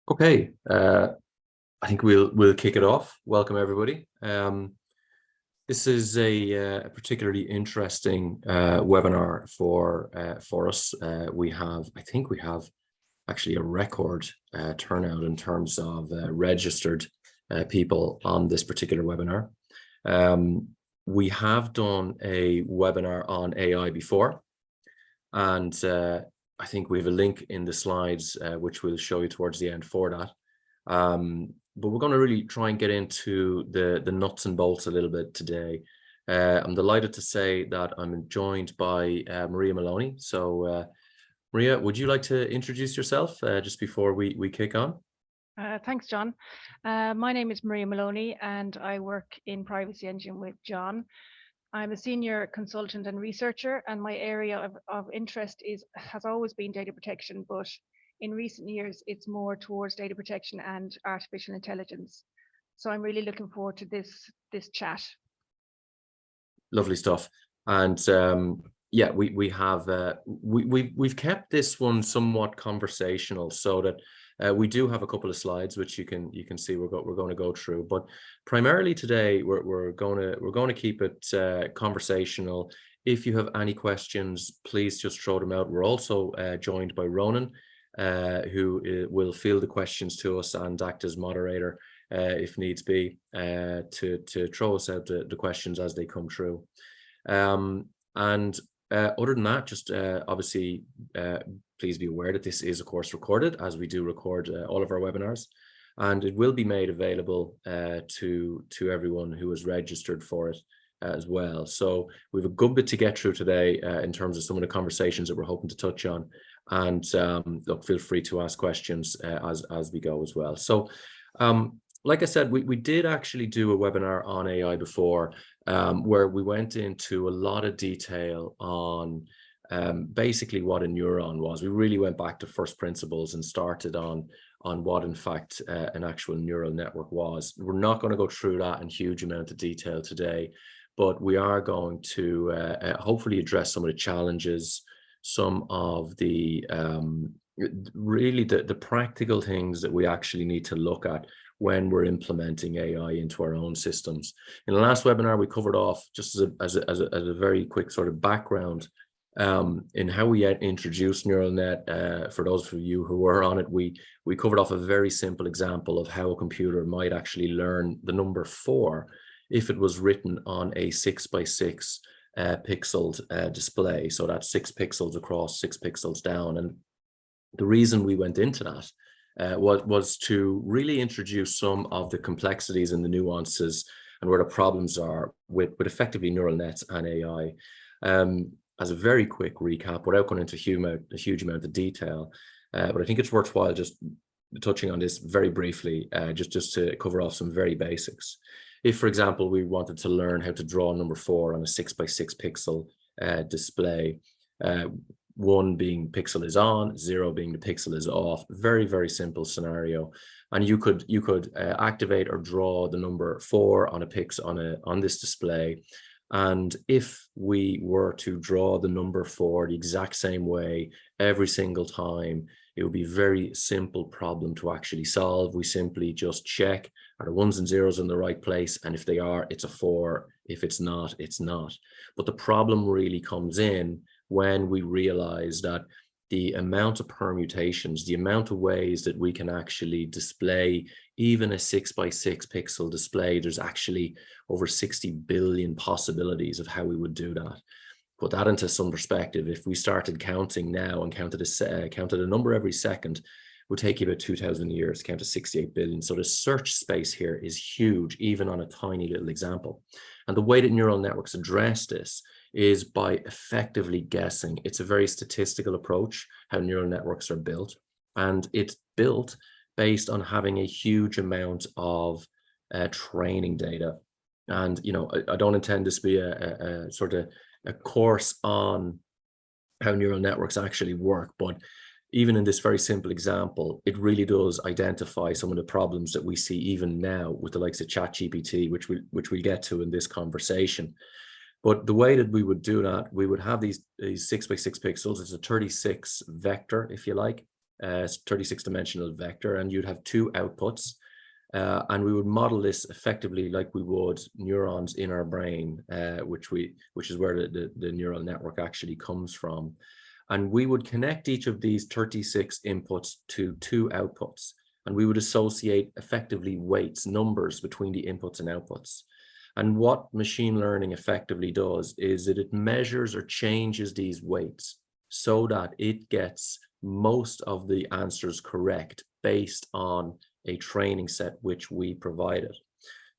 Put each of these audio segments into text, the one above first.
Okay, I think we'll kick it off. Welcome everybody. This is a particularly interesting webinar for us. I think we have actually a record turnout in terms of registered people on this particular webinar. We have done a webinar on AI before, and I think we have a link in the slides, which we'll show you towards the end for that. But we're going to really try and get into the nuts and bolts a little bit today. I'm delighted to say that I'm joined by Maria Maloney. So Maria, would you like to introduce yourself just before we kick on? Thanks, John. My name is Maria Maloney and I work in PrivacyEngine with John. I'm a senior consultant and researcher, and my area of interest has always been data protection, but in recent years it's more towards data protection and artificial intelligence. So I'm really looking forward to this chat. Lovely stuff. And yeah, we've kept this one somewhat conversational, so that we do have a couple of slides which you can see we're going to go through, but primarily today we're going to keep it conversational. If you have any questions, please just throw them out. We're also joined by Ronan, who will field the questions to us and act as moderator if needs be, to throw us out the questions as they come through. Other than that, just obviously please be aware that this is of course recorded, as we do record all of our webinars, and it will be made available to everyone who is registered for it as well. So we have a good bit to get through today in terms of some of the conversations that we're hoping to touch on, and look, feel free to ask questions as we go as well. So like I said, we did actually do a webinar on AI before, where we went into a lot of detail on basically what a neuron was. We really went back to first principles and started on what in fact an actual neural network was. We're not going to go through that in huge amount of detail today, but we are going to hopefully address some of the challenges, some of the really the practical things that we actually need to look at when we're implementing AI into our own systems. In the last webinar, we covered off, just as a very quick sort of background, in how we introduced neural net. For those of you who were on it, we covered off a very simple example of how a computer might actually learn the number 4 if it was written on a 6x6 pixeled display. So that's 6 pixels across, 6 pixels down. And the reason we went into that was to really introduce some of the complexities and the nuances and where the problems are with effectively neural nets and AI. As a very quick recap, without going into a huge amount of detail, but I think it's worthwhile just touching on this very briefly, just to cover off some very basics. If, for example, we wanted to learn how to draw number 4 on a 6x6 pixel display, 1 being pixel is on, 0 being the pixel is off. Very, very simple scenario. And you could activate or draw the number 4 on a pixel on this display. And if we were to draw the number 4 the exact same way every single time, it would be a very simple problem to actually solve. We simply just check, are the 1s and 0s in the right place? And if they are, it's a 4. If it's not, it's not. But the problem really comes in when we realize that the amount of permutations, the amount of ways that we can actually display even a 6x6 pixel display, there's actually over 60 billion possibilities of how we would do that. Put that into some perspective. If we started counting now and counted a number every second, it would take you about 2,000 years to count to 68 billion. So the search space here is huge, even on a tiny little example. And the way that neural networks address this is by effectively guessing. It's a very statistical approach, how neural networks are built. And it's built based on having a huge amount of training data. And, you know, I don't intend this to be a sort of a course on how neural networks actually work, but even in this very simple example, it really does identify some of the problems that we see even now with the likes of ChatGPT, which we'll get to in this conversation. But the way that we would do that, we would have these 6x6 pixels. It's a 36 vector, if you like. 36-dimensional vector, and you'd have two outputs. And we would model this effectively like we would neurons in our brain, which is where the neural network actually comes from. And we would connect each of these 36 inputs to two outputs, and we would associate effectively weights, numbers between the inputs and outputs. And what machine learning effectively does is that it measures or changes these weights so that it gets most of the answers correct based on a training set which we provided.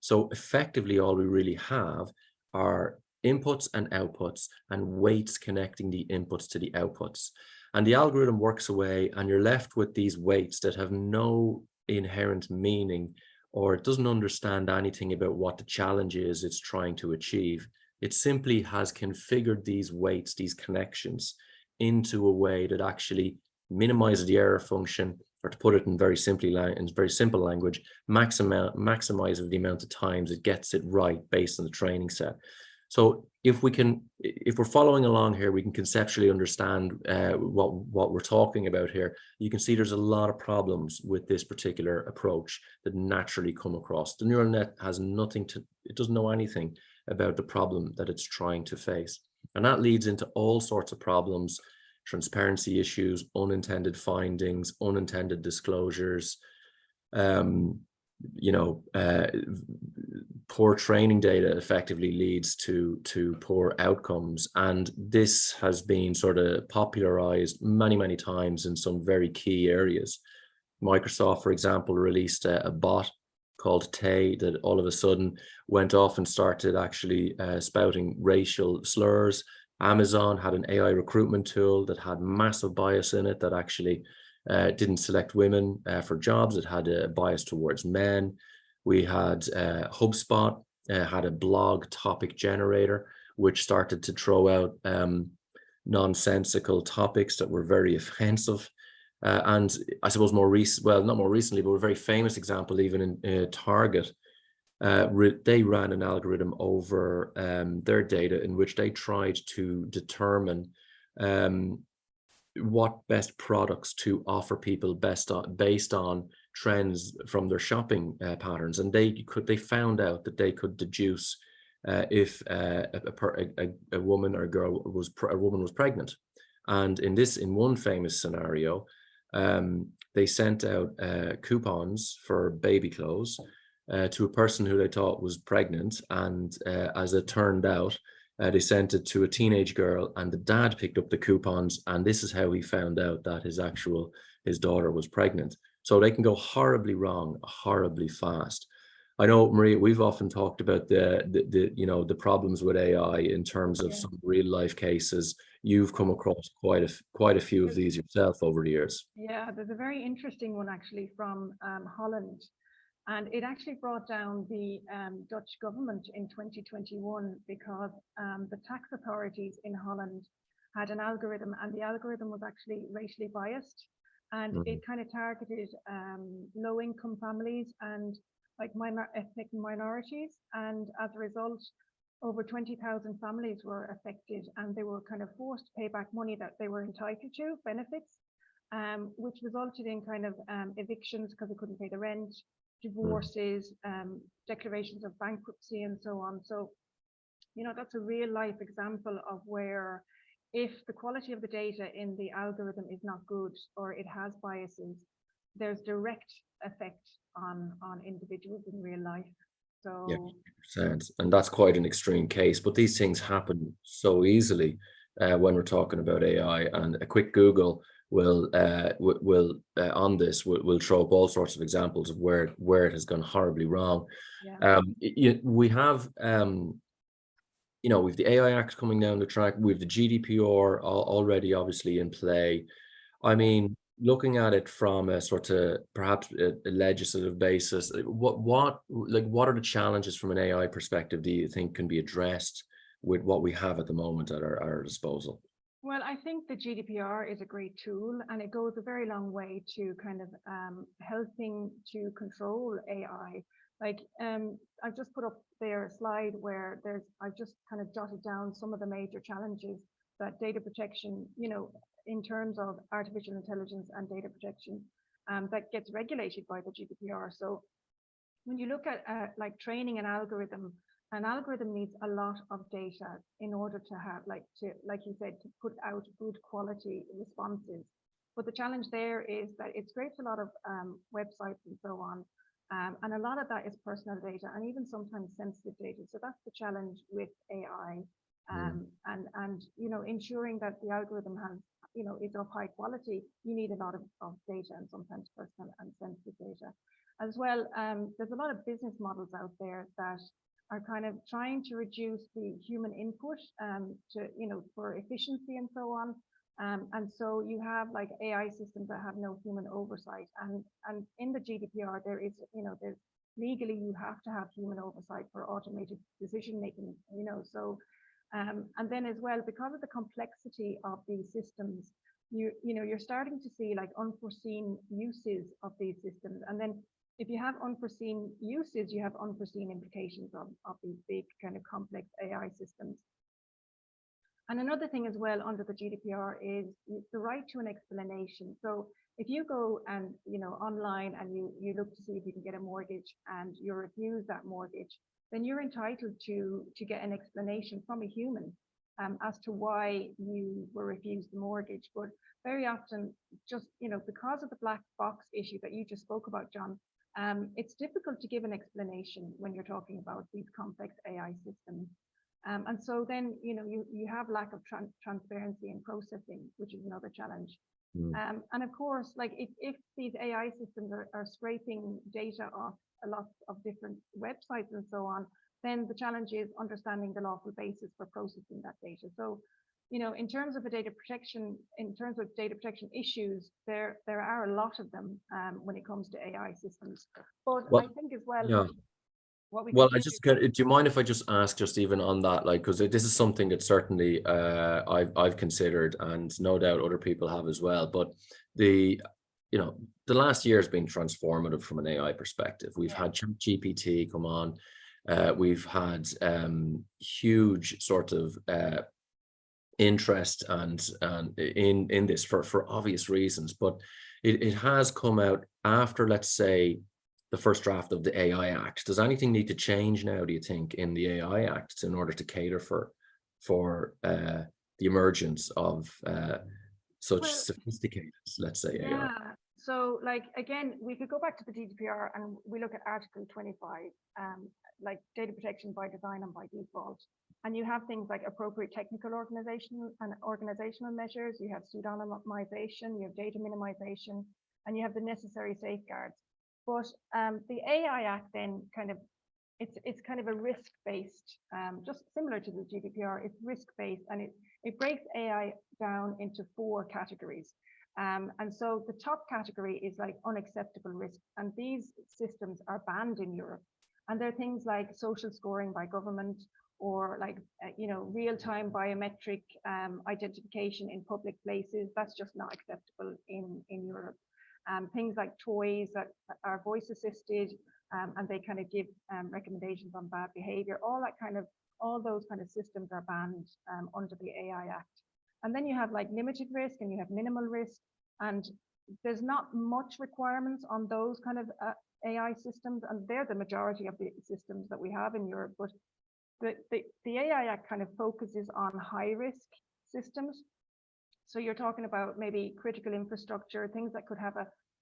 So effectively, all we really have are inputs and outputs and weights connecting the inputs to the outputs. And the algorithm works away, and you're left with these weights that have no inherent meaning, or it doesn't understand anything about what the challenge is it's trying to achieve. It simply has configured these weights, these connections, into a way that actually minimizes the error function, or to put it in very simple language, maximizes the amount of times it gets it right based on the training set. So if we're following along here, we can conceptually understand what we're talking about here. You can see there's a lot of problems with this particular approach that naturally come across. The neural net has it doesn't know anything about the problem that it's trying to face. And that leads into all sorts of problems: transparency issues, unintended findings, unintended disclosures, poor training data effectively leads to poor outcomes. And this has been sort of popularized many times in some very key areas. Microsoft, for example, released a bot called Tay that all of a sudden went off and started actually spouting racial slurs. Amazon had an AI recruitment tool that had massive bias in it, that actually didn't select women for jobs. It had a bias towards men. We had HubSpot had a blog topic generator, which started to throw out nonsensical topics that were very offensive. And I suppose not more recently, but a very famous example, even in Target, they ran an algorithm over their data in which they tried to determine what best products to offer people based on trends from their shopping patterns. And they found out that they could deduce if a woman or a girl was pregnant. And in one famous scenario, they sent out coupons for baby clothes to a person who they thought was pregnant, and as it turned out, they sent it to a teenage girl, and the dad picked up the coupons, and this is how he found out that his daughter was pregnant. So they can go horribly wrong, horribly fast. I know, Maria, we've often talked about the problems with AI in terms of some real life cases. You've come across quite a few of these yourself over the years. Yeah, there's a very interesting one actually from Holland. And it actually brought down the Dutch government in 2021 because the tax authorities in Holland had an algorithm, and the algorithm was actually racially biased, and it kind of targeted low-income families and like ethnic minorities. And as a result, over 20,000 families were affected, and they were kind of forced to pay back money that they were entitled to, benefits, which resulted in kind of evictions because they couldn't pay the rent, divorces, declarations of bankruptcy, and so on. So, that's a real life example of where if the quality of the data in the algorithm is not good, or it has biases, there's direct effect on individuals in real life. So yeah, 100%. And that's quite an extreme case, but these things happen so easily when we're talking about AI, and a quick Google will on this will throw up all sorts of examples of where it has gone horribly wrong. We have we've the AI Act coming down the track. We've the GDPR already obviously in play. I mean, looking at it from a sort of perhaps a legislative basis, what are the challenges from an AI perspective do you think can be addressed with what we have at the moment at our disposal? Well, I think the GDPR is a great tool, and it goes a very long way to kind of helping to control AI. Like I've just put up there a slide where I've just kind of jotted down some of the major challenges that data protection, in terms of artificial intelligence and data protection that gets regulated by the GDPR. So when you look at like training an algorithm needs a lot of data in order to have, like you said, to put out good quality responses. But the challenge there is that it scrapes a lot of websites and so on. And a lot of that is personal data and even sometimes sensitive data. So that's the challenge with AI. And you know, ensuring that the algorithm has, you know, is of high quality, you need a lot of data and sometimes personal and sensitive data. As well, there's a lot of business models out there that are kind of trying to reduce the human input to, you know, for efficiency and so on. And so you have like AI systems that have no human oversight. And in the GDPR, there is, you know, there's legally you have to have human oversight for automated decision making, you know. So and then as well, because of the complexity of these systems, you know, you're starting to see like unforeseen uses of these systems. And then if you have unforeseen uses, you have unforeseen implications of these big kind of complex AI systems. And another thing as well under the GDPR is the right to an explanation. So if you go and, you know, online and you look to see if you can get a mortgage and you're refused that mortgage, then you're entitled to get an explanation from a human as to why you were refused the mortgage. But very often, just, you know, because of the black box issue that you just spoke about, John, it's difficult to give an explanation when you're talking about these complex AI systems. And so then, you know, you have lack of transparency in processing, which is another challenge. And of course, like if these AI systems are scraping data off a lot of different websites and so on, then the challenge is understanding the lawful basis for processing that data. So, you know, in terms of data protection issues, there are a lot of them when it comes to AI systems. But I think as well, yeah. Well, I just do you mind if I just ask, just even on that, like, because this is something that certainly I've considered, and no doubt other people have as well. But the last year has been transformative from an AI perspective. We've had ChatGPT come on, we've had huge sort of interest and in this for obvious reasons, but it has come out after, let's say, the first draft of the AI Act. Does anything need to change now, do you think, in the AI Act in order to cater for the emergence of such sophisticated, let's say, AI? So like, again, we could go back to the GDPR and we look at Article 25, like data protection by design and by default. And you have things like appropriate technical organizational measures, you have pseudonymization, you have data minimization, and you have the necessary safeguards. But the AI Act then kind of, it's kind of a risk-based, just similar to the GDPR, it's risk-based, and it breaks AI down into 4 categories. And so the top category is like unacceptable risk, and these systems are banned in Europe. And they're things like social scoring by government, or like, you know, real-time biometric identification in public places. That's just not acceptable in Europe. Things like toys that are voice assisted, and they kind of give recommendations on bad behavior. All those kind of systems are banned under the AI Act. And then you have like limited risk and you have minimal risk, and there's not much requirements on those kind of AI systems, and they're the majority of the systems that we have in Europe. But the AI Act kind of focuses on high risk systems. So you're talking about maybe critical infrastructure, things that could have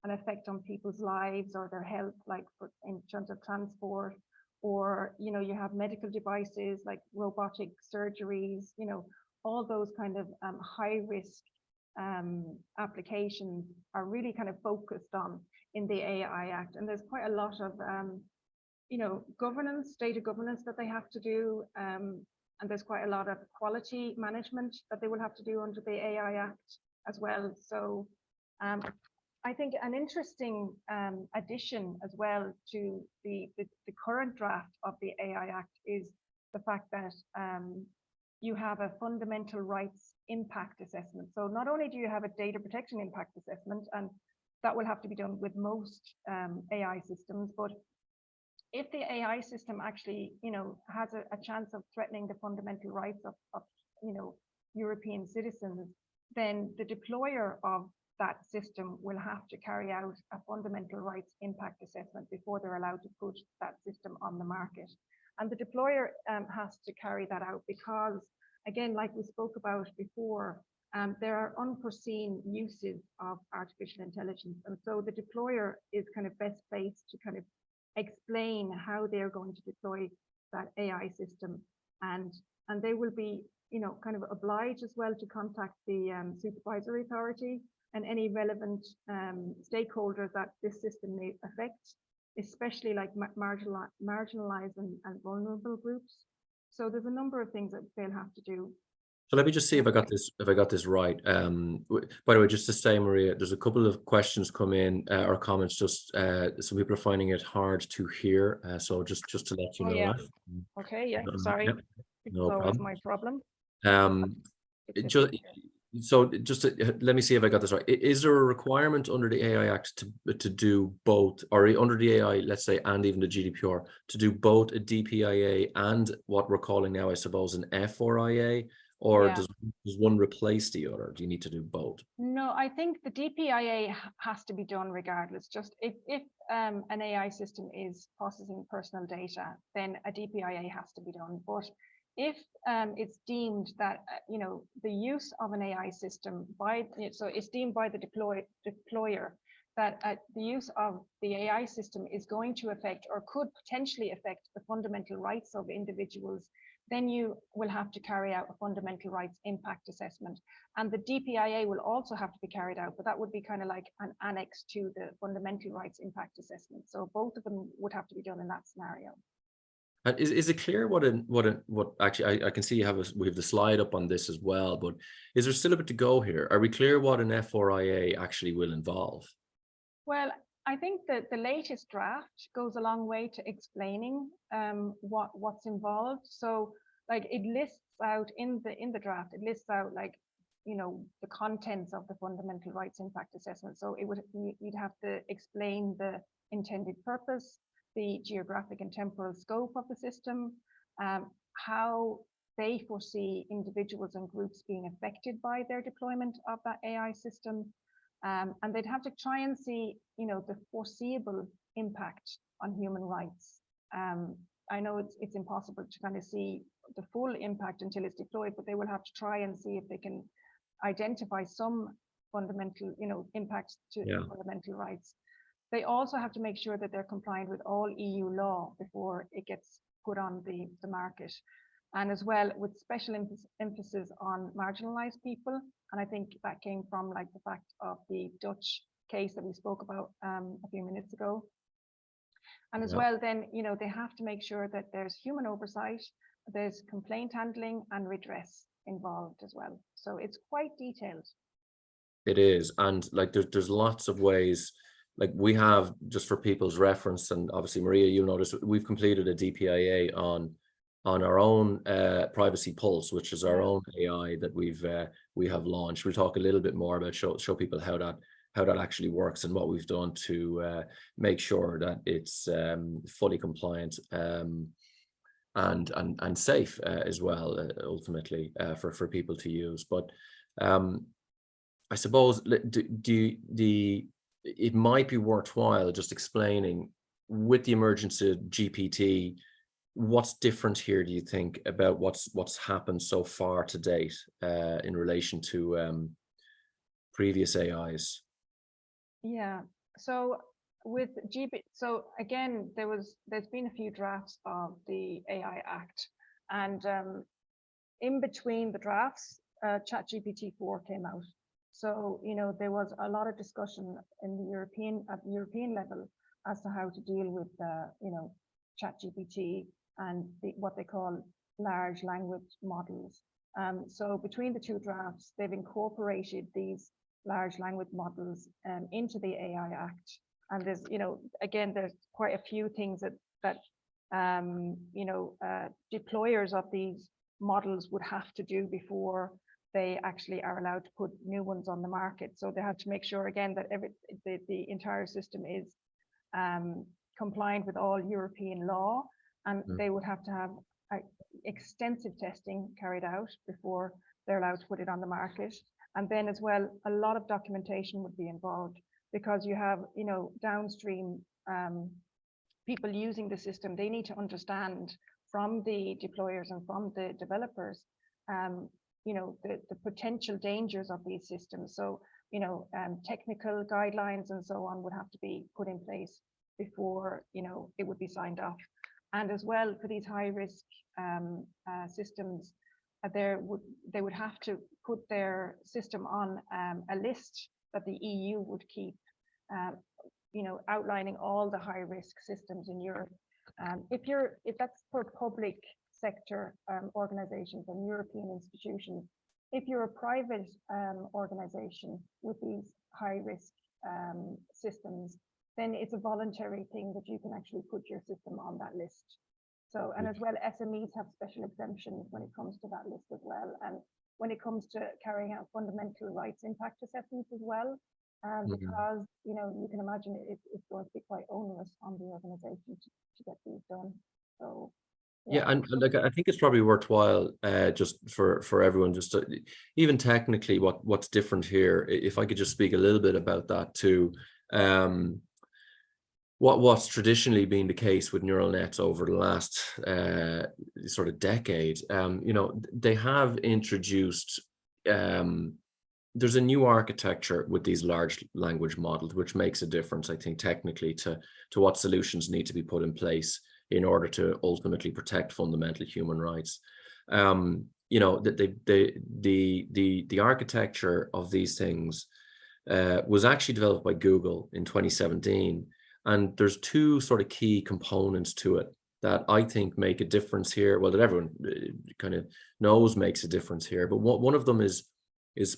an effect on people's lives or their health, like in terms of transport, or, you know, you have medical devices like robotic surgeries, you know, all those kind of high risk applications are really kind of focused on in the AI Act. And there's quite a lot of, you know, data governance that they have to do. And there's quite a lot of quality management that they will have to do under the AI Act as well. So I think an interesting addition as well to the current draft of the AI Act is the fact that you have a fundamental rights impact assessment. So not only do you have a data protection impact assessment, and that will have to be done with most AI systems, but if the AI system actually, you know, has a chance of threatening the fundamental rights of you know, European citizens, then the deployer of that system will have to carry out a fundamental rights impact assessment before they're allowed to put that system on the market. And the deployer has to carry that out because, again, like we spoke about before, there are unforeseen uses of artificial intelligence. And so the deployer is kind of best placed to kind of explain how they're going to deploy that AI system. And they will be, kind of obliged as well to contact the supervisory authority and any relevant stakeholders that this system may affect, especially like marginalized and vulnerable groups. So there's a number of things that they'll have to do. So let me just see if I got this right. By the way, just to say, Maria, there's a couple of questions come in or comments. Just some people are finding it hard to hear. So just to let you know yeah. that. Okay. Yeah. Sorry. Yep. No problem. My problem. Let me see if I got this right. Is there a requirement under the AI Act to do both, or under the AI, let's say, and even the GDPR, to do both a DPIA and what we're calling now, I suppose, an FRIA? Or does one replace the other? Do you need to do both? No, I think the DPIA has to be done regardless. Just if an AI system is processing personal data, then a DPIA has to be done. But if it's deemed that the use of an AI system it's deemed by the deployer that the use of the AI system is going to affect or could potentially affect the fundamental rights of individuals, then you will have to carry out a fundamental rights impact assessment. And the DPIA will also have to be carried out, but that would be kind of like an annex to the fundamental rights impact assessment. So both of them would have to be done in that scenario. And is it clear what actually, I can see we have the slide up on this as well, but is there still a bit to go here? Are we clear what an FRIA actually will involve? Well, I think that the latest draft goes a long way to explaining what's involved. So like it lists out in the draft, it lists out like, the contents of the fundamental rights impact assessment. So you'd have to explain the intended purpose, the geographic and temporal scope of the system, how they foresee individuals and groups being affected by their deployment of that AI system. And they'd have to try and see, the foreseeable impact on human rights. I know it's impossible to kind of see the full impact until it's deployed, but they will have to try and see if they can identify some fundamental, impacts to fundamental rights. They also have to make sure that they're compliant with all EU law before it gets put on the market. And as well, with special emphasis on marginalized people. And I think that came from like the fact of the Dutch case that we spoke about a few minutes ago. And as well, then, they have to make sure that there's human oversight, there's complaint handling and redress involved as well. So it's quite detailed. It is. And like there's lots of ways. Like we have, just for people's reference, and obviously Maria, you'll notice we've completed a DPIA on our own PrivacyPulse, which is our own AI that we have launched. We'll talk a little bit more about show people how that actually works and what we've done to make sure that it's fully compliant and safe as well, ultimately for people to use. But I suppose it might be worthwhile just explaining, with the emergence of GPT, what's different here, do you think, about what's happened so far to date in relation to previous AIs? Yeah, so with GPT, so again, there's been a few drafts of the AI Act, and in between the drafts, ChatGPT 4 came out. So, there was a lot of discussion at the European level as to how to deal with, ChatGPT and what they call large language models. So between the two drafts, they've incorporated these large language models into the AI Act. And there's, again, there's quite a few things that deployers of these models would have to do before they actually are allowed to put new ones on the market. So they have to make sure, again, that the entire system is compliant with all European law, and they would have to have extensive testing carried out before they're allowed to put it on the market. And then as well, a lot of documentation would be involved, because you have, downstream people using the system. They need to understand from the deployers and from the developers, the potential dangers of these systems. So, technical guidelines and so on would have to be put in place before, it would be signed off. And as well, for these high risk systems, they would have to put their system on a list that the EU would keep, outlining all the high risk systems in Europe. If that's for public sector organizations and European institutions, if you're a private organization with these high risk systems, then it's a voluntary thing that you can actually put your system on that list. So, and as well, SMEs have special exemptions when it comes to that list as well. And when it comes to carrying out fundamental rights impact assessments as well, because, you can imagine it's going to be quite onerous on the organization to get these done. So, yeah, and like I think it's probably worthwhile just for everyone, just to, even technically what's different here, if I could just speak a little bit about that too. What's traditionally been the case with neural nets over the last sort of decade, they have introduced, there's a new architecture with these large language models, which makes a difference, I think, technically to what solutions need to be put in place in order to ultimately protect fundamental human rights. The architecture of these things was actually developed by Google in 2017. And there's two sort of key components to it that I think make a difference here. Well, that everyone kind of knows makes a difference here. But one of them is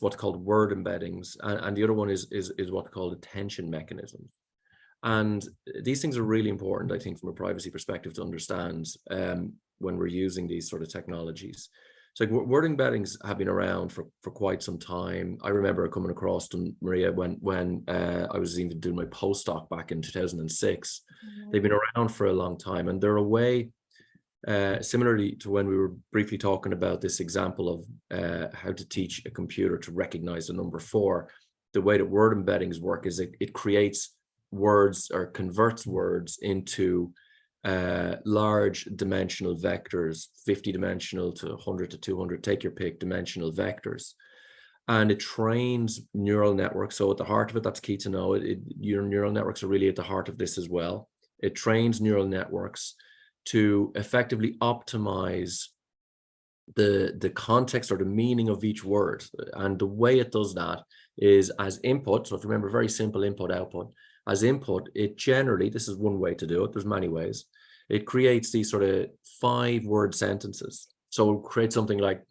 what's called word embeddings, and the other one is what's called attention mechanisms. And these things are really important, I think, from a privacy perspective to understand when we're using these sort of technologies. So word embeddings have been around for quite some time. I remember coming across them, Maria, when I was even doing my postdoc back in 2006. Mm-hmm. They've been around for a long time, and they're a way, similarly to when we were briefly talking about this example of how to teach a computer to recognize the number 4. The way that word embeddings work is it creates words or converts words into large dimensional vectors, 50 dimensional to 100 to 200, take your pick, dimensional vectors. And it trains neural networks. So at the heart of it, that's key to know, your neural networks are really at the heart of this as well. It trains neural networks to effectively optimize the context or the meaning of each word. And the way it does that is as input. So if you remember, very simple input output. As input, it generally, this is one way to do it, there's many ways, it creates these sort of 5-word sentences. So it'll create something like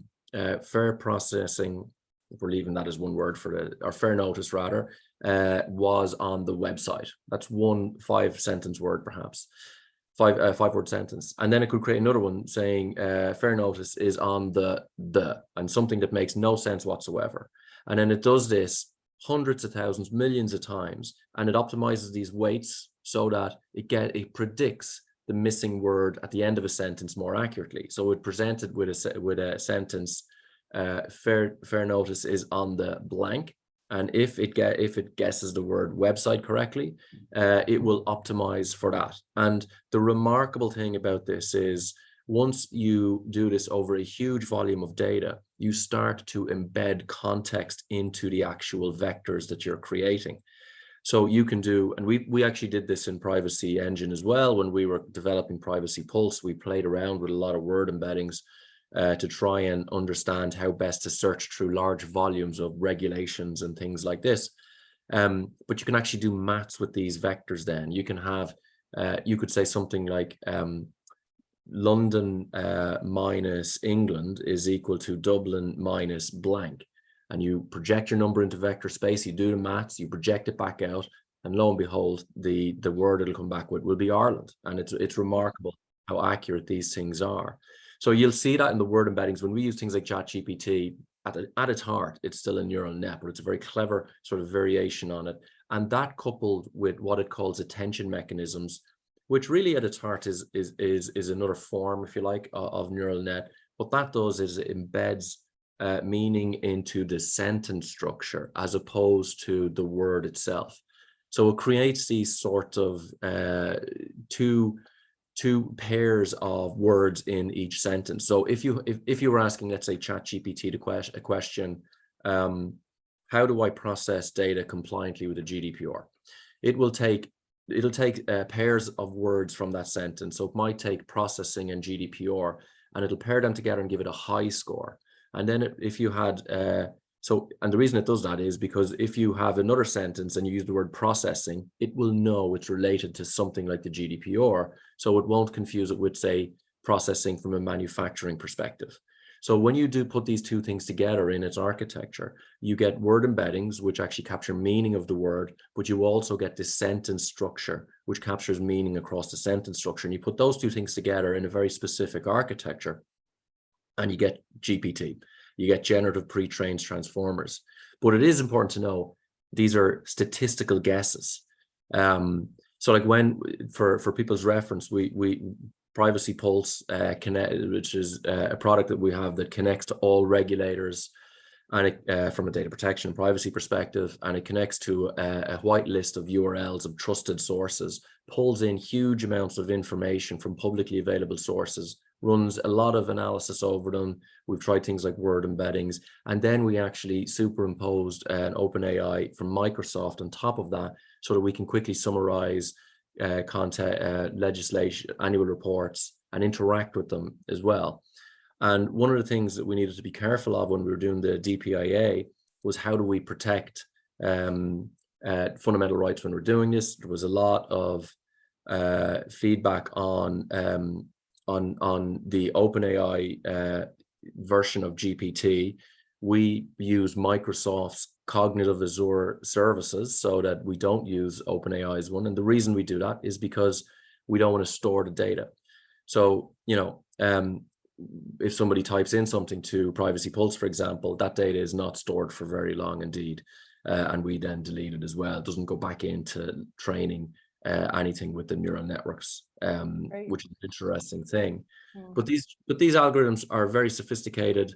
fair processing, if we're leaving that as one word or fair notice rather, was on the website. That's one 5-sentence word, perhaps. 5-word sentence. And then it could create another one saying fair notice is on the, and something that makes no sense whatsoever. And then it does this hundreds of thousands, millions of times, and it optimizes these weights so that it predicts the missing word at the end of a sentence more accurately. So it presented with a sentence, fair notice is on the blank, and if it guesses the word website correctly, it will optimize for that. And the remarkable thing about this is, once you do this over a huge volume of data, you start to embed context into the actual vectors that you're creating. So you can do, and we actually did this in PrivacyEngine as well. When we were developing PrivacyPulse, we played around with a lot of word embeddings to try and understand how best to search through large volumes of regulations and things like this. But you can actually do maths with these vectors then. You can have, you could say something like, London minus England is equal to Dublin minus blank. And you project your number into vector space, you do the maths, you project it back out, and lo and behold, the word it'll come back with will be Ireland. And it's remarkable how accurate these things are. So you'll see that in the word embeddings. When we use things like ChatGPT, at its heart, it's still a neural net, but it's a very clever sort of variation on it. And that coupled with what it calls attention mechanisms, which really at its heart is another form, if you like, of neural net. What that does is it embeds meaning into the sentence structure as opposed to the word itself. So it creates these sort of two pairs of words in each sentence. So if you were asking, let's say, ChatGPT a question, how do I process data compliantly with the GDPR? It'll take pairs of words from that sentence. So it might take processing and GDPR, and it'll pair them together and give it a high score. And then if you had, and the reason it does that is because if you have another sentence and you use the word processing, it will know it's related to something like the GDPR. So it won't confuse it with, say, processing from a manufacturing perspective. So when you do put these two things together in its architecture, you get word embeddings, which actually capture meaning of the word, but you also get this sentence structure, which captures meaning across the sentence structure. And you put those two things together in a very specific architecture, and you get GPT. You get generative pre-trained transformers. But it is important to know these are statistical guesses. So like for people's reference, we PrivacyPulse connect, which is a product that we have that connects to all regulators, and it, from a data protection and privacy perspective, and it connects to a white list of URLs of trusted sources, pulls in huge amounts of information from publicly available sources, runs a lot of analysis over them. We've tried things like word embeddings, and then we actually superimposed an OpenAI from Microsoft on top of that, so that we can quickly summarize content, legislation, annual reports, and interact with them as well. And one of the things that we needed to be careful of when we were doing the DPIA was how do we protect fundamental rights when we're doing this. There was a lot of feedback on the OpenAI version of GPT. We use Microsoft's cognitive Azure services so that we don't use OpenAI's one. And the reason we do that is because we don't want to store the data. So, if somebody types in something to PrivacyPulse, for example, that data is not stored for very long indeed. And we then delete it as well. It doesn't go back into training anything with the neural networks, which is an interesting thing. But these algorithms are very sophisticated.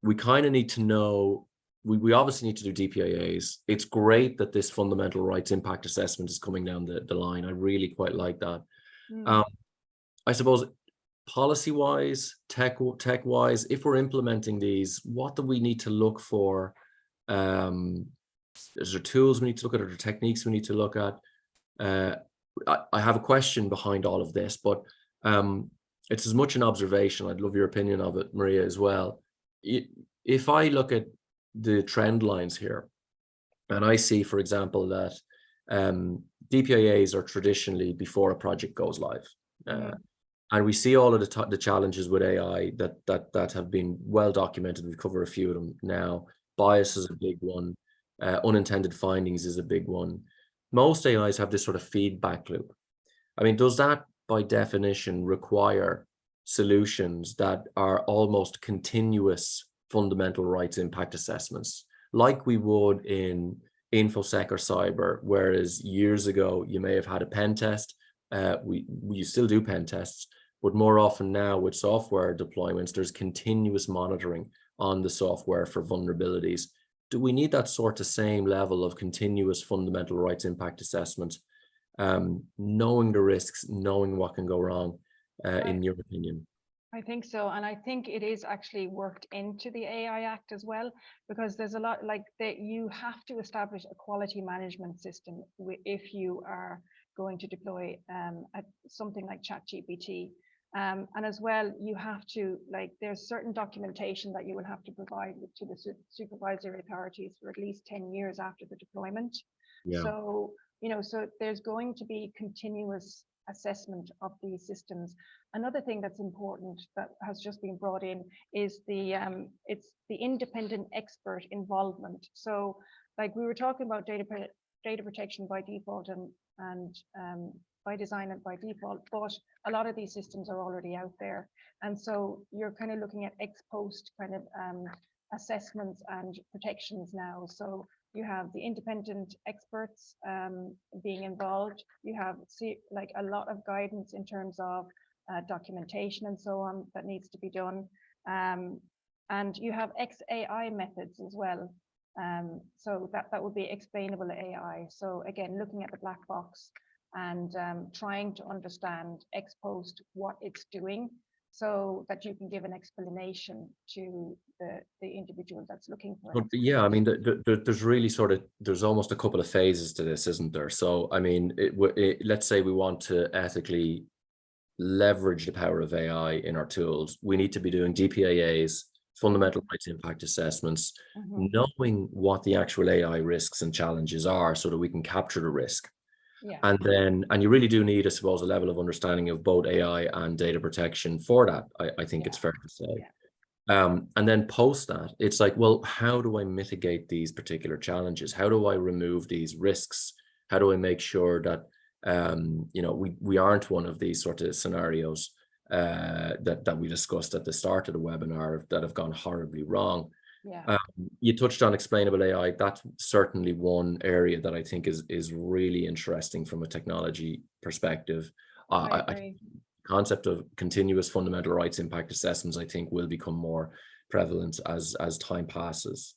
We kind of need to know, we obviously need to do DPIAs. It's great that this fundamental rights impact assessment is coming down the line. I really quite like that. I suppose policy-wise, tech-wise, if we're implementing these, what do we need to look for? Is there tools we need to look at, or there techniques we need to look at? I have a question behind all of this, but it's as much an observation. I'd love your opinion of it, Maria, as well. If I look at the trend lines here, and I see, for example, that DPIAs are traditionally before a project goes live. And we see all of the challenges with AI that have been well documented. We've covered a few of them now. Bias is a big one. Unintended findings is a big one. Most AIs have this sort of feedback loop. I mean, does that by definition require solutions that are almost continuous fundamental rights impact assessments, like we would in InfoSec or cyber, whereas years ago you may have had a pen test. We still do pen tests, but more often now with software deployments, there's continuous monitoring on the software for vulnerabilities. Do we need that sort of same level of continuous fundamental rights impact assessment, knowing the risks, knowing what can go wrong, in your opinion? I think so, and I think it is actually worked into the AI Act as well, because there's a lot like that. You have to establish a quality management system if you are going to deploy something like ChatGPT. And as well, you have to, like, there's certain documentation that you will have to provide to the supervisory authorities for at least 10 years after the deployment. Yeah. So, so there's going to be continuous assessment of these systems. Another thing that's important that has just been brought in is it's the independent expert involvement. So, like we were talking about data protection by default and by design and by default, but a lot of these systems are already out there. And so you're kind of looking at ex post kind of assessments and protections now. So you have the independent experts being involved. You have like a lot of guidance in terms of documentation and so on that needs to be done. And you have XAI methods as well. So that would be explainable AI. So again, looking at the black box and trying to understand ex post what it's doing, so that you can give an explanation to the individual that's looking for an explanation. Yeah, I mean, there's really there's almost a couple of phases to this, isn't there? So, I mean, let's say we want to ethically leverage the power of AI in our tools. We need to be doing DPAAs, fundamental rights impact assessments, knowing what the actual AI risks and challenges are so that we can capture the risk. Yeah. And you really do need, I suppose, a level of understanding of both AI and data protection for that. I think it's fair to say. Yeah. And then post that, it's like, well, how do I mitigate these particular challenges? How do I remove these risks? How do I make sure that you know, we aren't one of these sort of scenarios that we discussed at the start of the webinar that have gone horribly wrong? Yeah. You touched on explainable AI. That's certainly one area that I think is really interesting from a technology perspective. I concept of continuous fundamental rights impact assessments, I think, will become more prevalent as time passes.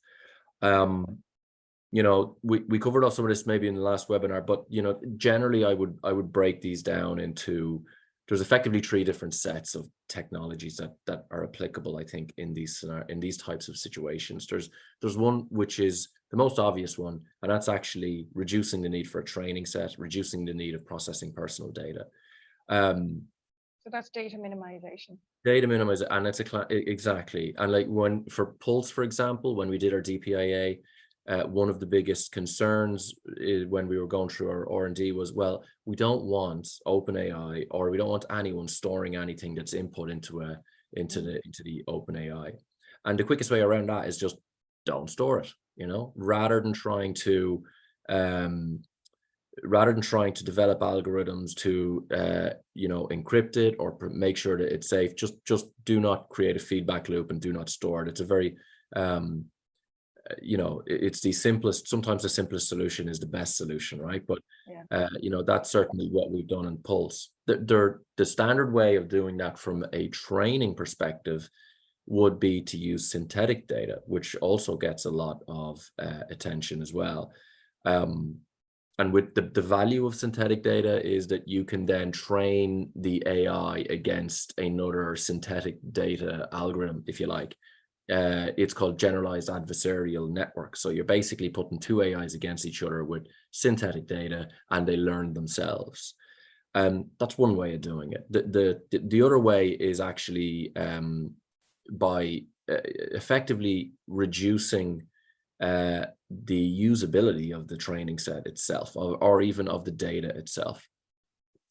You know, we covered all some of this maybe in the last webinar, but you know, generally I would break these down into, there's effectively 3 different sets of technologies that are applicable, I think, in these types of situations. There's one which is the most obvious one, and that's actually reducing the need for a training set, reducing the need of processing personal data. So that's data minimization. Data minimization, and it's exactly. And like for Pulse, for example, when we did our DPIA, one of the biggest concerns when we were going through our R&D was, well, we don't want OpenAI, or we don't want anyone storing anything that's input into the OpenAI. And the quickest way around that is just don't store it, you know, rather than trying to develop algorithms to you know, encrypt it or make sure that it's safe. Just do not create a feedback loop and do not store it. It's a very you know, it's the simplest, sometimes the simplest solution is the best solution, right? But you know, that's certainly what we've done in Pulse. The standard way of doing that from a training perspective would be to use synthetic data, which also gets a lot of attention as well. And with the value of synthetic data is that you can then train the AI against another synthetic data algorithm, if you like. It's called generalized adversarial network. So you're basically putting 2 AIs against each other with synthetic data, and they learn themselves. That's one way of doing it. The other way is actually by effectively reducing the usability of the training set itself, or even of the data itself.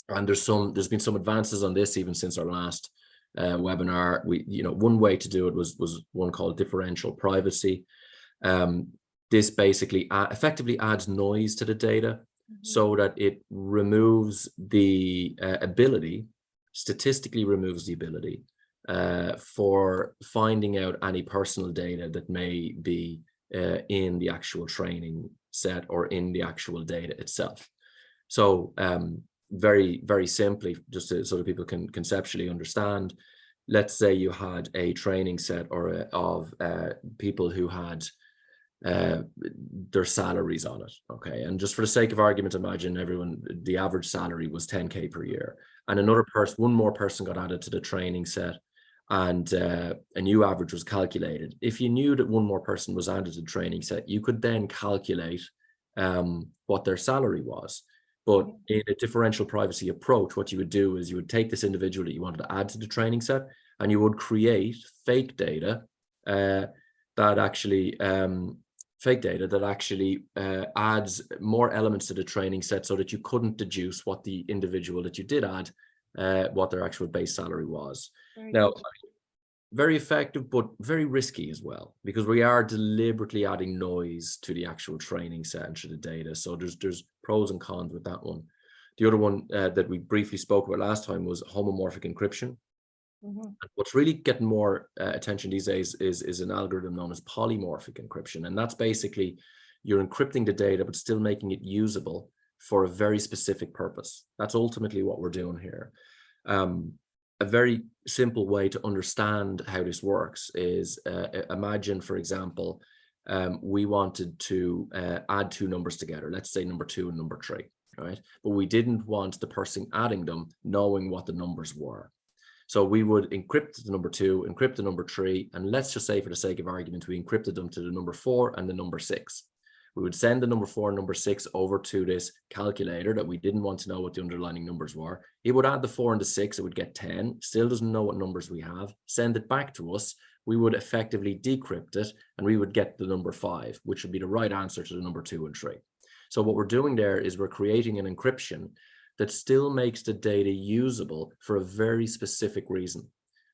And there's been some advances on this even since our last webinar. You know, one way to do it was one called differential privacy. This basically effectively adds noise to the data so that it removes the ability, statistically removes the ability for finding out any personal data that may be in the actual training set or in the actual data itself. So very, very simply, just so that people can conceptually understand, let's say you had a training set of people who had their salaries on it, okay? And just for the sake of argument, imagine the average salary was 10K per year, and one more person got added to the training set, and a new average was calculated. If you knew that one more person was added to the training set, you could then calculate what their salary was. But in a differential privacy approach, what you would do is you would take this individual that you wanted to add to the training set, and you would create fake data that actually adds more elements to the training set, so that you couldn't deduce what the individual that you did add, what their actual base salary was. Now, very effective, but very risky as well, because we are deliberately adding noise to the actual training set and to the data. So there's pros and cons with that one. The other one that we briefly spoke about last time was homomorphic encryption. What's really getting more attention these days is an algorithm known as polymorphic encryption. And that's basically, you're encrypting the data, but still making it usable for a very specific purpose. That's ultimately what we're doing here. a very simple way to understand how this works is imagine, for example, we wanted to add two numbers together, let's say number 2 and number 3, right? But we didn't want the person adding them knowing what the numbers were. So we would encrypt the number 2, encrypt the number 3, and let's just say for the sake of argument, we encrypted them to the number 4 and the number 6. We would send the number 4 and number 6 over to this calculator that we didn't want to know what the underlying numbers were. It would add the 4 and the 6, it would get 10, still doesn't know what numbers we have, send it back to us. We would effectively decrypt it and we would get the number 5, which would be the right answer to the number 2 and 3. So what we're doing there is we're creating an encryption that still makes the data usable for a very specific reason.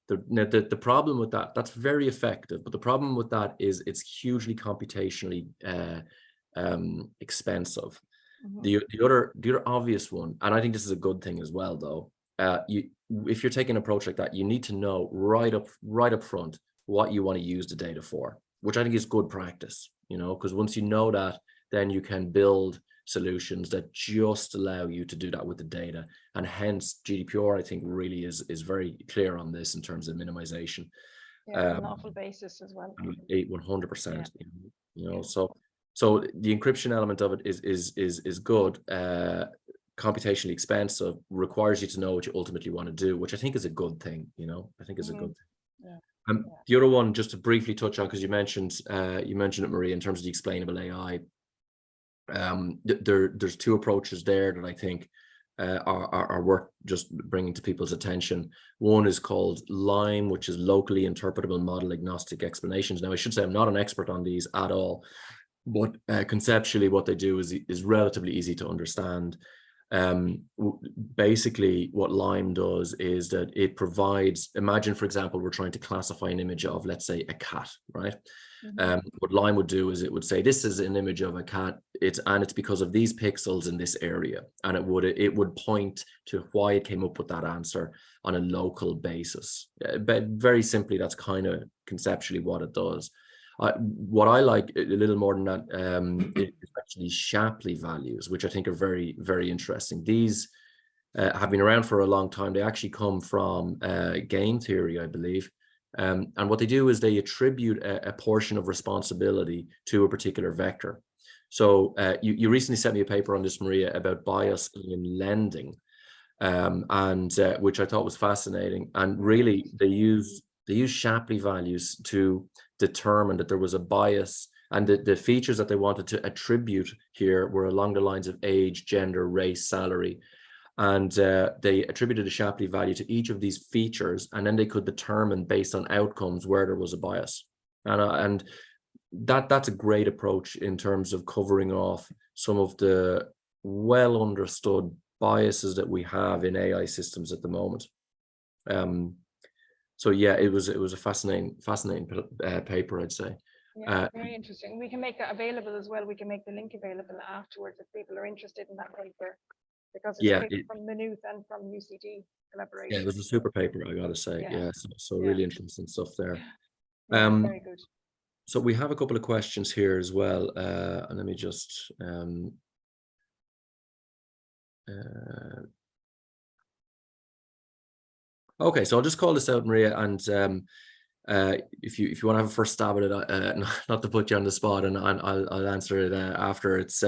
The problem with that, that's very effective, but the problem with that is it's hugely computationally expensive. Mm-hmm. The other obvious one, and I think this is a good thing as well, though, if you're taking an approach like that, you need to know right up front what you want to use the data for, which I think is good practice, you know, because once you know that, then you can build solutions that just allow you to do that with the data. And hence GDPR, I think, really is very clear on this in terms of minimization. Yeah, lawful basis as well. 100%. Yeah. You know, so the encryption element of it is good. Computationally expensive, requires you to know what you ultimately want to do, which I think is a good thing. You know, I think is a good thing. Yeah. The other one, just to briefly touch on, because you mentioned it, Maria, in terms of the explainable AI. There's two approaches there that I think are worth just bringing to people's attention. One is called LIME, which is locally interpretable model agnostic explanations. Now, I should say I'm not an expert on these at all, but conceptually what they do is relatively easy to understand. Basically what LIME does is that it provides, imagine, for example, we're trying to classify an image of, let's say, a cat, right? Mm-hmm. What LIME would do is it would say, this is an image of a cat, it's because of these pixels in this area, and it would point to why it came up with that answer on a local basis. But very simply, that's kind of conceptually what it does. What I like a little more than that is actually Shapley values, which I think are very, very interesting. These have been around for a long time. They actually come from game theory, I believe. And what they do is they attribute a portion of responsibility to a particular vector. So you recently sent me a paper on this, Maria, about bias in lending, and which I thought was fascinating. And really, they use Shapley values to determine that there was a bias, and the features that they wanted to attribute here were along the lines of age, gender, race, salary. And they attributed a Shapley value to each of these features, and then they could determine based on outcomes where there was a bias. And that's a great approach in terms of covering off some of the well understood biases that we have in AI systems at the moment. So yeah, it was a fascinating paper, I'd say. Yeah, very interesting. We can make that available as well. We can make the link available afterwards if people are interested in that paper, because it's a paper from Maynooth and from UCD collaboration. Yeah, it was a super paper, I gotta say. Yeah, so really interesting stuff there. Very good. So we have a couple of questions here as well, and let me just okay, so I'll just call this out, Maria, and if you want to have a first stab at it, not to put you on the spot, and I'll answer it after. It's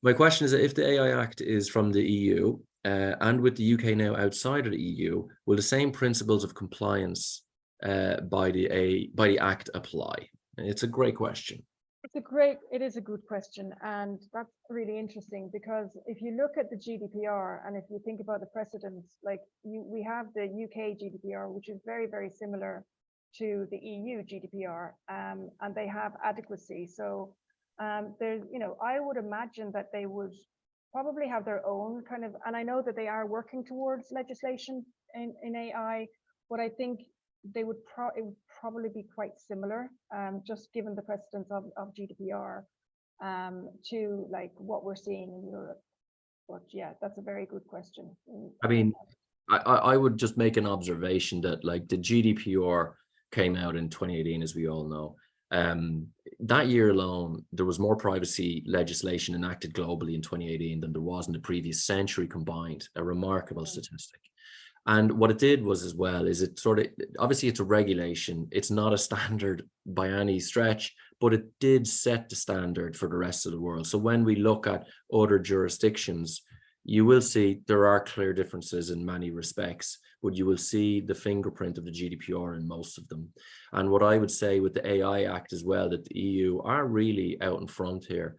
my question is that if the AI Act is from the EU and with the UK now outside of the EU, will the same principles of compliance by the Act apply? It's a great question. It is a good question, and that's really interesting, because if you look at the GDPR and if you think about the precedents, like we have the UK GDPR, which is very, very similar to the EU GDPR, and they have adequacy. So there's, I would imagine that they would probably have their own kind of, and I know that they are working towards legislation in AI, but I think it would probably be quite similar, just given the precedence of GDPR to like what we're seeing in Europe. But yeah, that's a very good question. I mean, I would just make an observation that like the GDPR came out in 2018, as we all know. That year alone, there was more privacy legislation enacted globally in 2018 than there was in the previous century combined, a remarkable statistic. And what it did was as well is it sort of, obviously it's a regulation. It's not a standard by any stretch, but it did set the standard for the rest of the world. So when we look at other jurisdictions, you will see there are clear differences in many respects, but you will see the fingerprint of the GDPR in most of them. And what I would say with the AI Act as well, that the EU are really out in front here.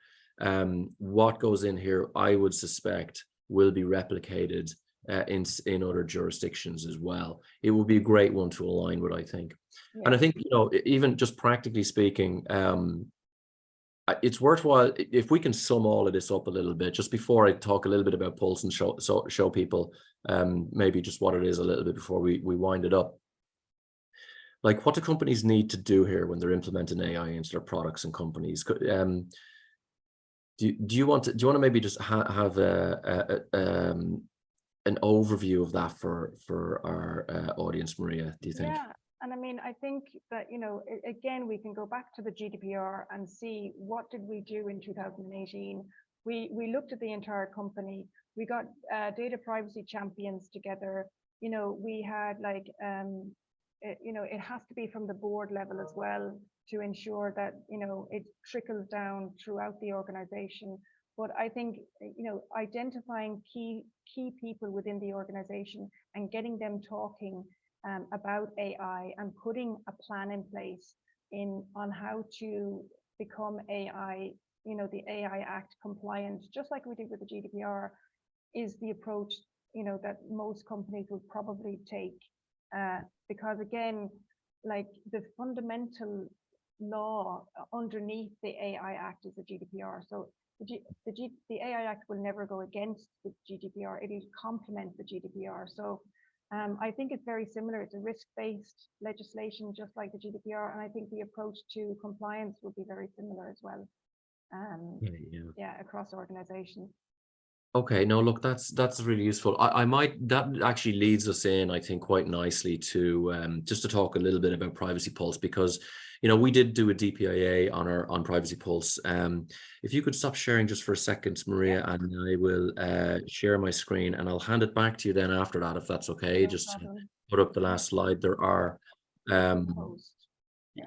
What goes in here, I would suspect, will be replicated in other jurisdictions as well. It would be a great one to align with, I think. Yeah. And I think, you know, even just practically speaking, it's worthwhile if we can sum all of this up a little bit, just before I talk a little bit about Pulse and show people maybe just what it is a little bit before we wind it up. Like, what do companies need to do here when they're implementing AI into their products and companies? Do you want to maybe just have an overview of that for our audience, Maria, do you think? Yeah, and I mean, I think that, you know, again, we can go back to the GDPR and see what did we do in 2018. We looked at the entire company. We got data privacy champions together. You know, we had like, you know, it has to be from the board level as well to ensure that, you know, it trickles down throughout the organization. But I think, you know, identifying key people within the organization and getting them talking about AI and putting a plan in place on how to become AI, you know, the AI Act compliant, just like we did with the GDPR, is the approach, you know, that most companies would probably take. Because again, like the fundamental law underneath the AI Act is the GDPR. So the AI Act will never go against the GDPR. It will complement the GDPR. So I think it's very similar. It's a risk-based legislation, just like the GDPR. And I think the approach to compliance would be very similar as well. Yeah, across organizations. Okay, no, look, that's really useful. That actually leads us in, I think, quite nicely to just to talk a little bit about PrivacyPulse, because, you know, we did do a DPIA on PrivacyPulse. If you could stop sharing just for a second, Maria, yeah, and I will share my screen, and I'll hand it back to you then after that, if that's okay. No just problem. To put up the last slide. There are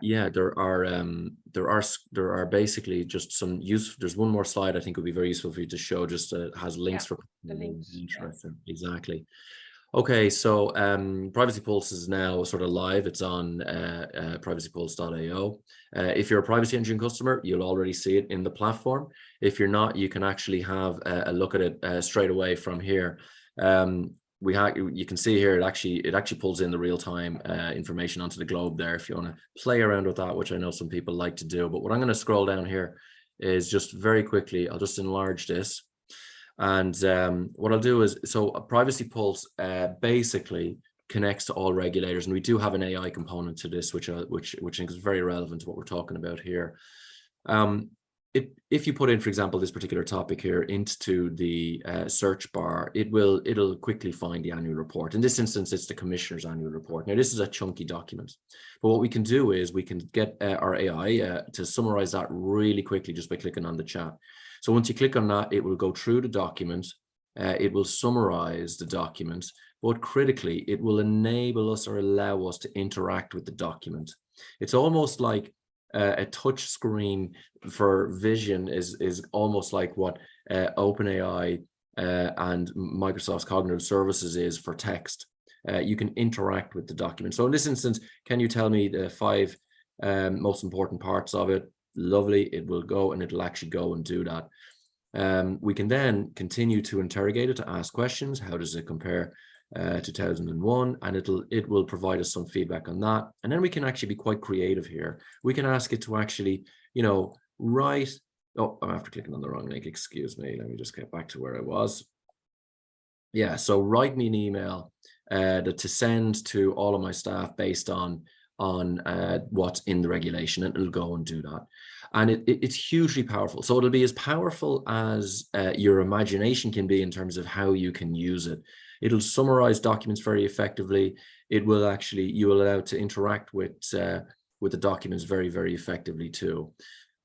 yeah, there are basically just some use. There's one more slide I think would be very useful for you to show. Just has links for the links. Interesting. Yeah. Exactly. Okay, so PrivacyPulse is now sort of live. It's on privacypulse.io. If you're a PrivacyEngine customer, you'll already see it in the platform. If you're not, you can actually have a look at it straight away from here. You can see here, it actually pulls in the real-time information onto the globe there if you want to play around with that, which I know some people like to do. But what I'm going to scroll down here is just very quickly, I'll just enlarge this. And what I'll do is, so PrivacyPulse basically connects to all regulators, and we do have an AI component to this, which I think is very relevant to what we're talking about here. If you put in, for example, this particular topic here into the search bar, it'll quickly find the annual report. In this instance, it's the Commissioner's annual report. Now, this is a chunky document, but what we can do is we can get our AI to summarize that really quickly just by clicking on the chat. So once you click on that, it will go through the document. It will summarize the document, but critically, it will enable us or allow us to interact with the document. It's almost like a touch screen for vision is almost like what OpenAI and Microsoft's Cognitive Services is for text. You can interact with the document. So in this instance, can you tell me the 5 most important parts of it? Lovely, it will go and it'll actually go and do that. We can then continue to interrogate it, to ask questions. How does it compare 2001? And it will provide us some feedback on that. And then we can actually be quite creative here. We can ask it to actually, you know, write, oh, I'm after clicking on the wrong link, excuse me. Let me just get back to where I was. Yeah, so write me an email to send to all of my staff based on what's in the regulation, and it'll go and do that. And it's hugely powerful. So it'll be as powerful as your imagination can be in terms of how you can use it. It'll summarize documents very effectively. It will actually, you will allow to interact with the documents very, very effectively too.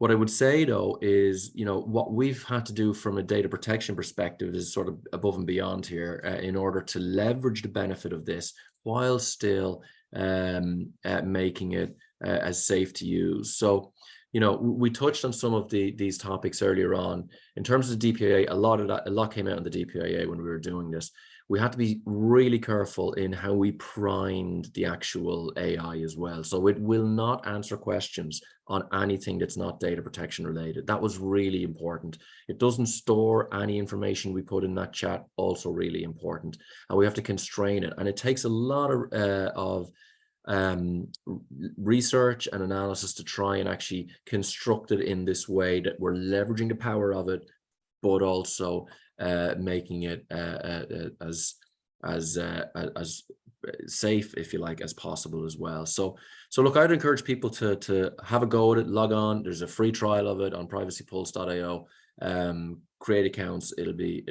What I would say though is, what we've had to do from a data protection perspective is sort of above and beyond here in order to leverage the benefit of this while still making it as safe to use. So, we touched on some of these topics earlier on. In terms of the DPIA, a lot came out in the DPIA when we were doing this. We had to be really careful in how we primed the actual AI as well. So it will not answer questions on anything that's not data protection related. That was really important. It doesn't store any information we put in that chat, also really important. And we have to constrain it. And it takes a lot of research and analysis to try and actually construct it in this way that we're leveraging the power of it, but also making it as safe, if you like, as possible as well. So look, I'd encourage people to have a go at it. Log on. There's a free trial of it on privacypulse.io. Create accounts. It'll be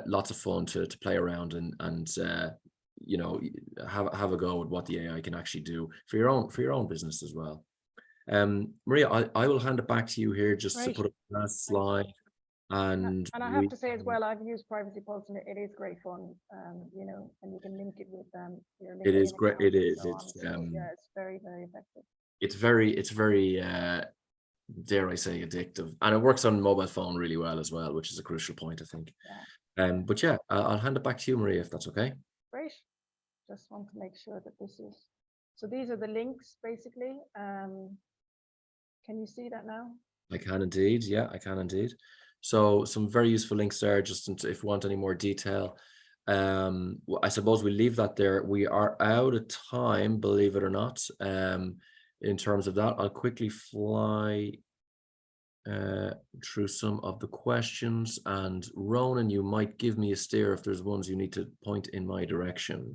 lots of fun to play around and have a go at what the AI can actually do for your own business as well. Maria, I will hand it back to you here just to put up the last slide. And I have to say as well, I've used PrivacyPulse and it is great fun, and you can link it with your LinkedIn. It is great. It is. It's it's very, very effective. It's very dare I say, addictive, and it works on mobile phone really well as well, which is a crucial point, I think. Yeah. But yeah, I'll hand it back to you, Maria, if that's okay. Great. Just want to make sure that this is. So these are the links, basically. Can you see that now? I can indeed. Yeah, I can indeed. So some very useful links there, just if you want any more detail. I suppose we leave that there. We are out of time, believe it or not. In terms of that, I'll quickly fly through some of the questions, and Ronan, you might give me a steer if there's ones you need to point in my direction.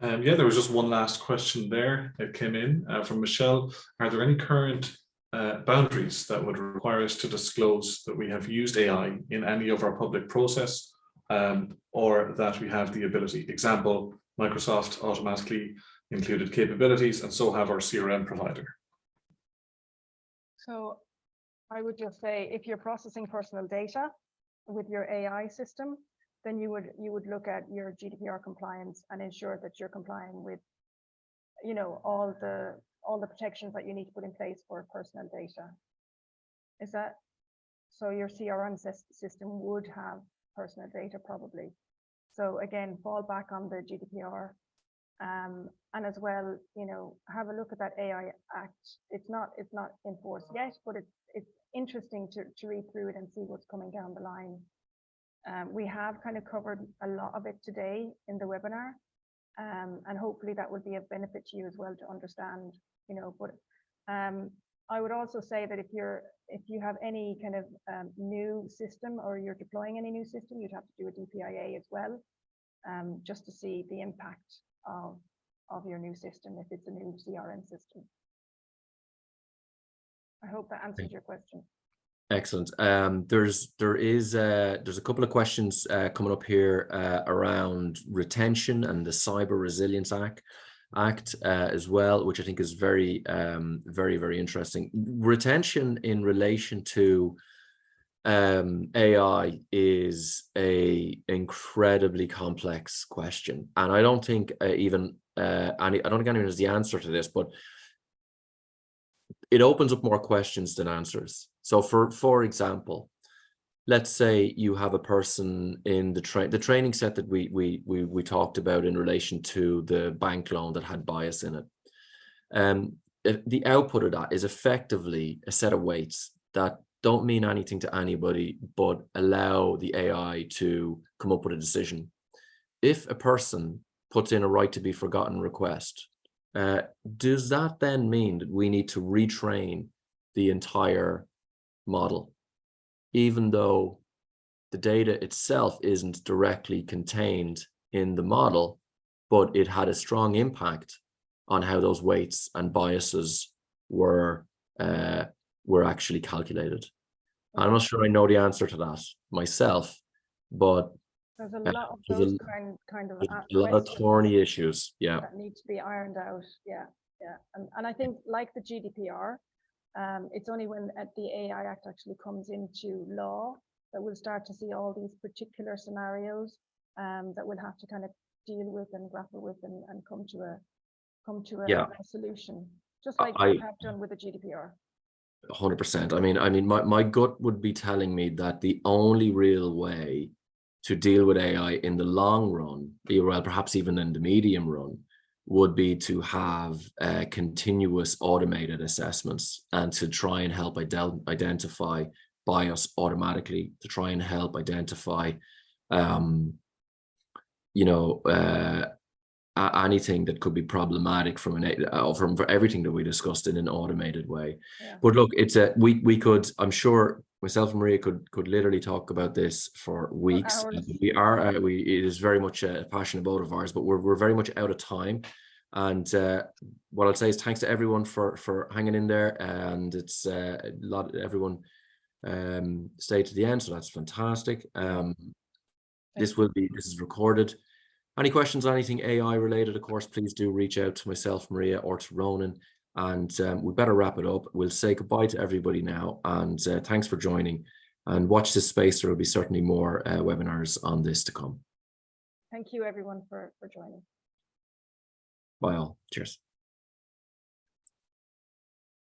Yeah, there was just one last question there that came in from Michelle. Are there any current boundaries that would require us to disclose that we have used AI in any of our public process, or that we have the ability? Example, Microsoft automatically included capabilities, and so have our CRM provider. So I would just say, if you're processing personal data with your AI system, then you would look at your GDPR compliance and ensure that you're complying with, all the protections that you need to put in place for personal data. Is that so? Your CRM system would have personal data probably. So again, fall back on the GDPR, and as well, have a look at that AI Act. It's not enforced yet, but it's interesting to read through it and see what's coming down the line. We have kind of covered a lot of it today in the webinar, and hopefully that will be of benefit to you as well to understand, but I would also say that if you have any kind of new system, or you're deploying any new system, you'd have to do a DPIA as well, just to see the impact of your new system if it's a new CRM system. I hope that answers your question. Excellent. There's a couple of questions coming up here around retention and the Cyber Resilience Act as well, which I think is very, very interesting. Retention in relation to AI is a incredibly complex question, and I don't think I don't think anyone has the answer to this, but it opens up more questions than answers. So for example, let's say you have a person in the training set that we talked about in relation to the bank loan that had bias in it. The output of that is effectively a set of weights that don't mean anything to anybody, but allow the AI to come up with a decision. If a person puts in a right to be forgotten request, does that then mean that we need to retrain the entire model, even though the data itself isn't directly contained in the model, but it had a strong impact on how those weights and biases were actually calculated? I'm not sure I know the answer to that myself, but There's a lot of There's those kind of a lot of thorny issues. Yeah. that need to be ironed out. Yeah, yeah. And I think like the GDPR, it's only when the AI Act actually comes into law that we'll start to see all these particular scenarios that we'll have to kind of deal with and grapple with and come to a solution, just like we have done with the GDPR. 100%. I mean, my gut would be telling me that the only real way to deal with AI in the long run, well, perhaps even in the medium run, would be to have continuous automated assessments and to try and help identify bias automatically, to try and help identify, anything that could be problematic from everything that we discussed in an automated way. Yeah. But look, it's we could, I'm sure myself and Maria could literally talk about this for weeks. It is very much a passionate boat of ours, but we're very much out of time. And what I'll say is thanks to everyone for hanging in there, and it's a lot. Everyone stayed to the end, so that's fantastic. This is recorded. Any questions on anything AI related, of course, please do reach out to myself, Maria, or to Ronan. And we better wrap it up. We'll say goodbye to everybody now. And thanks for joining. And watch this space. There will be certainly more webinars on this to come. Thank you, everyone, for joining. Bye all. Cheers.